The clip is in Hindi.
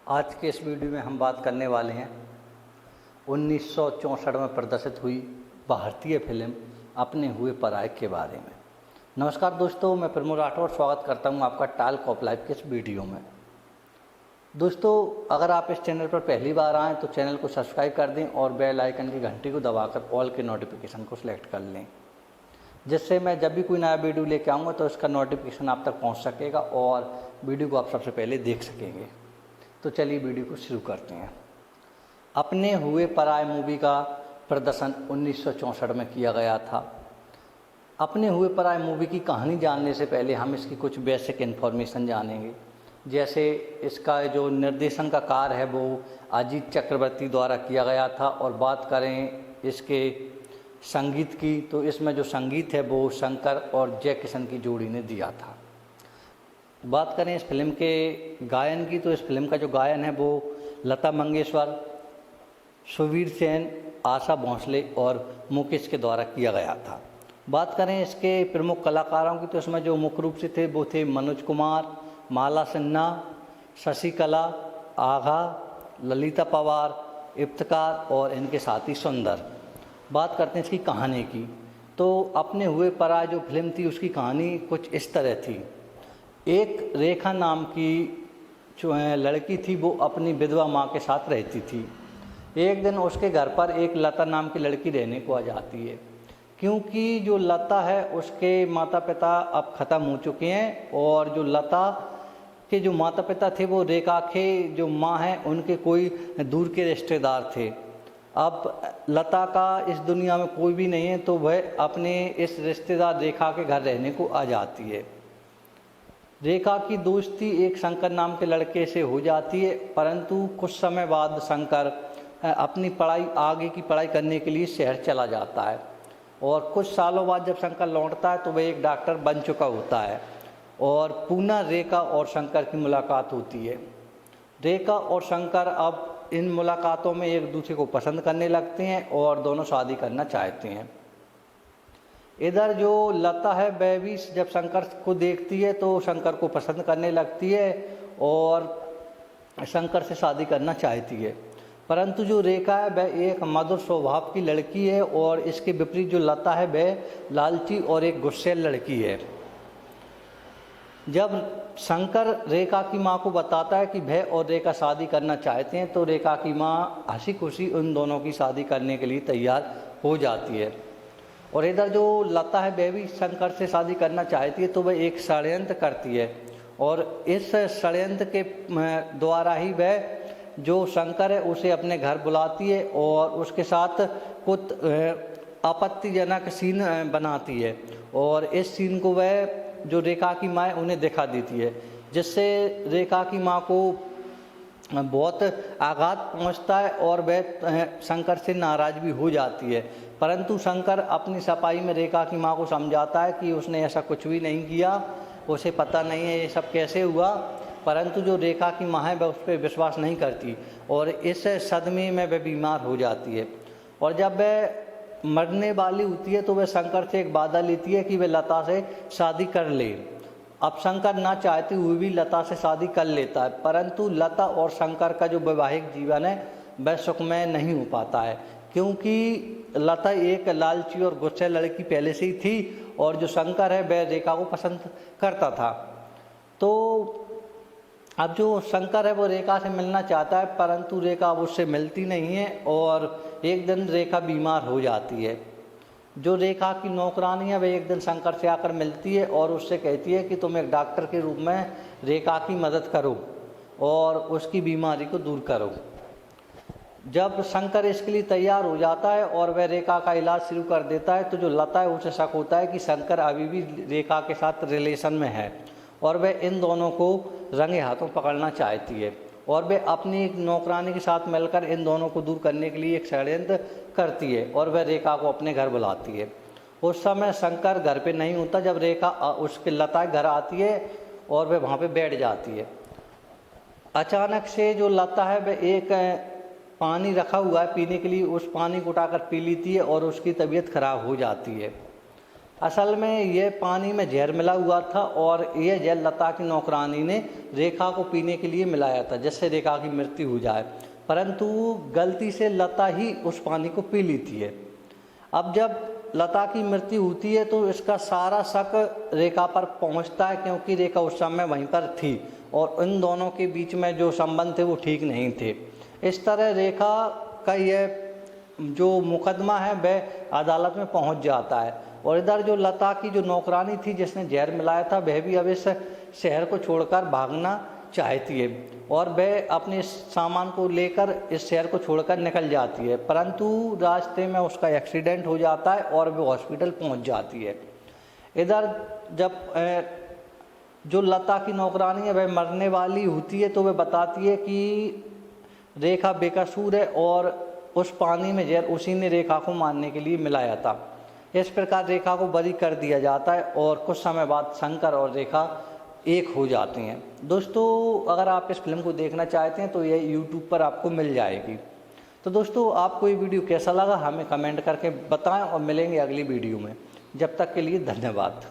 आज के इस वीडियो में हम बात करने वाले हैं 1964 में प्रदर्शित हुई भारतीय फिल्म अपने हुए पराये के बारे में। नमस्कार दोस्तों, मैं प्रमोद राठौर स्वागत करता हूं आपका टॉक ऑफ लाइफ के इस वीडियो में। दोस्तों, अगर आप इस चैनल पर पहली बार आएँ तो चैनल को सब्सक्राइब कर दें और बेल आइकन की घंटी को दबाकर ऑल के नोटिफिकेशन को सिलेक्ट कर लें, जिससे मैं जब भी कोई नया वीडियो लेके आऊँगा तो इसका नोटिफिकेशन आप तक पहुँच सकेगा और वीडियो को आप सबसे पहले देख सकेंगे। तो चलिए वीडियो को शुरू करते हैं। अपने हुए पराये मूवी का प्रदर्शन 1964 में किया गया था। अपने हुए पराये मूवी की कहानी जानने से पहले हम इसकी कुछ बेसिक इन्फॉर्मेशन जानेंगे। जैसे इसका जो निर्देशन का कार्य है वो अजीत चक्रवर्ती द्वारा किया गया था, और बात करें इसके संगीत की तो इसमें जो संगीत है वो शंकर और जय किशन की जोड़ी ने दिया था। बात करें इस फिल्म के गायन की तो इस फिल्म का जो गायन है वो लता मंगेशकर, सुवीर सेन, आशा भोसले और मुकेश के द्वारा किया गया था। बात करें इसके प्रमुख कलाकारों की तो इसमें जो मुख्य रूप से थे वो थे मनोज कुमार, माला सिन्हा, शशिकला, आघा, ललिता पवार, इफ्तिकार और इनके साथी सुंदर। बात करते हैं इसकी कहानी की तो अपने हुए पराये जो फिल्म थी उसकी कहानी कुछ इस तरह थी। एक रेखा नाम की जो लड़की थी वो अपनी विधवा माँ के साथ रहती थी। एक दिन उसके घर पर एक लता नाम की लड़की रहने को आ जाती है। क्योंकि जो लता है उसके माता पिता अब ख़त्म हो चुके हैं, और जो लता के जो माता पिता थे वो रेखा के जो माँ हैं उनके कोई दूर के रिश्तेदार थे। अब लता का इस दुनिया में कोई भी नहीं है तो वह अपने इस रिश्तेदार रेखा के घर रहने को आ जाती है। रेखा की दोस्ती एक शंकर नाम के लड़के से हो जाती है, परंतु कुछ समय बाद शंकर अपनी आगे की पढ़ाई करने के लिए शहर चला जाता है, और कुछ सालों बाद जब शंकर लौटता है तो वह एक डॉक्टर बन चुका होता है, और पुनः रेखा और शंकर की मुलाकात होती है। रेखा और शंकर अब इन मुलाकातों में एक दूसरे को पसंद करने लगते हैं और दोनों शादी करना चाहते हैं। इधर जो लता है वह भी जब शंकर को देखती है तो शंकर को पसंद करने लगती है और शंकर से शादी करना चाहती है, परंतु जो रेखा है वह एक मधुर स्वभाव की लड़की है, और इसके विपरीत जो लता है वह लालची और एक गुस्सैल लड़की है। जब शंकर रेखा की माँ को बताता है कि वह और रेखा शादी करना चाहते हैं तो रेखा की माँ हंसी खुशी उन दोनों की शादी करने के लिए तैयार हो जाती है। और इधर जो लता है वह भी शंकर से शादी करना चाहती है तो वह एक षड्यंत्र करती है, और इस षड्यंत्र के द्वारा ही वह जो शंकर है उसे अपने घर बुलाती है और उसके साथ कुछ आपत्तिजनक सीन बनाती है, और इस सीन को वह जो रेखा की माँ है उन्हें दिखा देती है, जिससे रेखा की माँ को बहुत आघात पहुंचता है और वह शंकर से नाराज़ भी हो जाती है। परंतु शंकर अपनी सफाई में रेखा की माँ को समझाता है कि उसने ऐसा कुछ भी नहीं किया, उसे पता नहीं है ये सब कैसे हुआ, परंतु जो रेखा की माँ है वह उस पर विश्वास नहीं करती और इस सदमे में वह बीमार हो जाती है। और जब वह मरने वाली होती है तो वह शंकर से एक वादा लेती है कि वह लता से शादी कर ले। अब शंकर ना चाहते हुए भी लता से शादी कर लेता है, परंतु लता और शंकर का जो वैवाहिक जीवन है वह सुखमय नहीं हो पाता है, क्योंकि लता एक लालची और गुस्से लड़की पहले से ही थी और जो शंकर है वह रेखा को पसंद करता था। तो अब जो शंकर है वो रेखा से मिलना चाहता है, परंतु रेखा अब उससे मिलती नहीं है, और एक दिन रेखा बीमार हो जाती है। जो रेखा की नौकरानी है वह एक दिन शंकर से आकर मिलती है और उससे कहती है कि तुम एक डॉक्टर के रूप में रेखा की मदद करो और उसकी बीमारी को दूर करो। जब शंकर इसके लिए तैयार हो जाता है और वह रेखा का इलाज शुरू कर देता है तो जो लता है उसे शक होता है कि शंकर अभी भी रेखा के साथ रिलेशन में है, और वह इन दोनों को रंगे हाथों पकड़ना चाहती है, और वह अपनी एक नौकरानी के साथ मिलकर इन दोनों को दूर करने के लिए एक षड्यंत्र करती है और वह रेखा को अपने घर बुलाती है। उस समय शंकर घर पे नहीं होता जब रेखा उसके लता घर आती है और वह वहाँ पे बैठ जाती है। अचानक से जो लता है वह एक पानी रखा हुआ है पीने के लिए, उस पानी को उठाकर पी लेती है और उसकी तबीयत खराब हो जाती है। असल में ये पानी में जहर मिला हुआ था और ये जहर लता की नौकरानी ने रेखा को पीने के लिए मिलाया था जिससे रेखा की मृत्यु हो जाए, परंतु गलती से लता ही उस पानी को पी ली थी। अब जब लता की मृत्यु होती है तो इसका सारा शक रेखा पर पहुंचता है, क्योंकि रेखा उस समय वहीं पर थी और इन दोनों के बीच में जो संबंध थे वो ठीक नहीं थे। इस तरह रेखा का यह जो मुकदमा है वह अदालत में पहुंच जाता है और इधर जो लता की जो नौकरानी थी जिसने जहर मिलाया था वह भी अब इस शहर को छोड़कर भागना चाहती है और वह अपने सामान को लेकर इस शहर को छोड़कर निकल जाती है, परंतु रास्ते में उसका एक्सीडेंट हो जाता है और वह हॉस्पिटल पहुंच जाती है। इधर जब जो लता की नौकरानी है वह मरने वाली होती है तो वह बताती है कि रेखा बेकसूर है और उस पानी में जहर उसी ने रेखा को मारने के लिए मिलाया था। इस प्रकार रेखा को बरी कर दिया जाता है और कुछ समय बाद शंकर और रेखा एक हो जाती हैं। दोस्तों, अगर आप इस फिल्म को देखना चाहते हैं तो ये यूट्यूब पर आपको मिल जाएगी। तो दोस्तों, आपको ये वीडियो कैसा लगा हमें कमेंट करके बताएं और मिलेंगे अगली वीडियो में। जब तक के लिए धन्यवाद।